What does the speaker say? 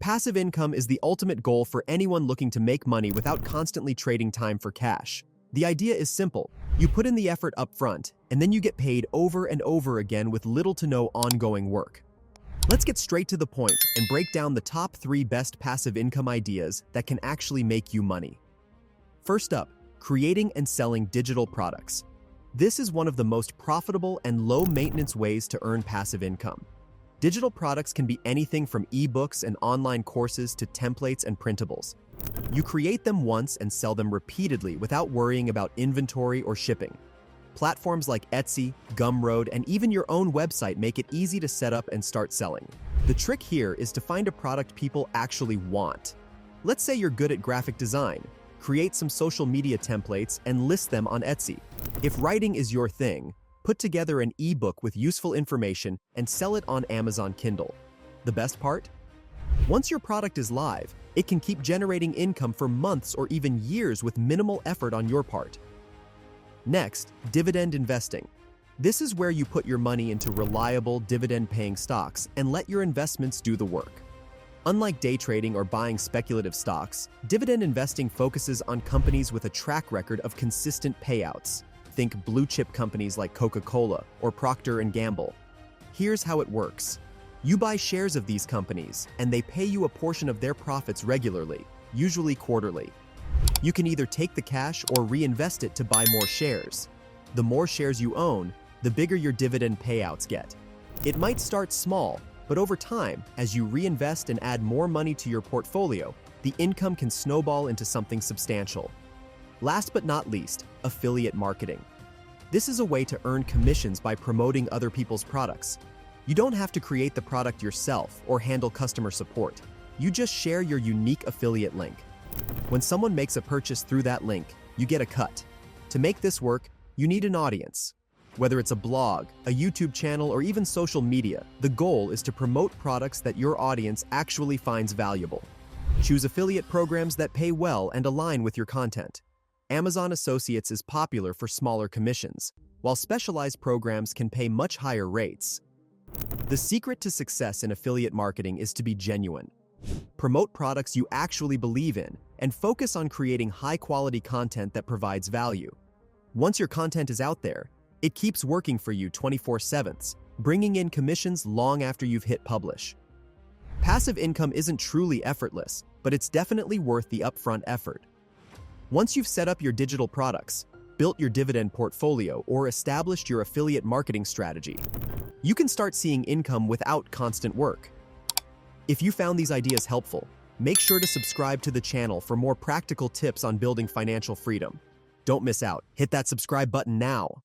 Passive income is the ultimate goal for anyone looking to make money without constantly trading time for cash. The idea is simple. You put in the effort up front, and then you get paid over and over again with little to no ongoing work. Let's get straight to the point and break down the top 3 best passive income ideas that can actually make you money. First up, creating and selling digital products. This is one of the most profitable and low-maintenance ways to earn passive income. Digital products can be anything from ebooks and online courses to templates and printables. You create them once and sell them repeatedly without worrying about inventory or shipping. Platforms like Etsy, Gumroad, and even your own website make it easy to set up and start selling. The trick here is to find a product people actually want. Let's say you're good at graphic design. Create some social media templates and list them on Etsy. If writing is your thing, put together an ebook with useful information and sell it on Amazon Kindle. The best part? Once your product is live, it can keep generating income for months or even years with minimal effort on your part. Next, dividend investing. This is where you put your money into reliable, dividend-paying stocks and let your investments do the work. Unlike day trading or buying speculative stocks, dividend investing focuses on companies with a track record of consistent payouts. Think blue-chip companies like Coca-Cola or Procter & Gamble. Here's how it works. You buy shares of these companies, and they pay you a portion of their profits regularly, usually quarterly. You can either take the cash or reinvest it to buy more shares. The more shares you own, the bigger your dividend payouts get. It might start small, but over time, as you reinvest and add more money to your portfolio, the income can snowball into something substantial. Last but not least, affiliate marketing. This is a way to earn commissions by promoting other people's products. You don't have to create the product yourself or handle customer support. You just share your unique affiliate link. When someone makes a purchase through that link, you get a cut. To make this work, you need an audience. Whether it's a blog, a YouTube channel, or even social media, the goal is to promote products that your audience actually finds valuable. Choose affiliate programs that pay well and align with your content. Amazon Associates is popular for smaller commissions, while specialized programs can pay much higher rates. The secret to success in affiliate marketing is to be genuine. Promote products you actually believe in, and focus on creating high-quality content that provides value. Once your content is out there, it keeps working for you 24/7, bringing in commissions long after you've hit publish. Passive income isn't truly effortless, but it's definitely worth the upfront effort. Once you've set up your digital products, built your dividend portfolio, or established your affiliate marketing strategy, you can start seeing income without constant work. If you found these ideas helpful, make sure to subscribe to the channel for more practical tips on building financial freedom. Don't miss out. Hit that subscribe button now.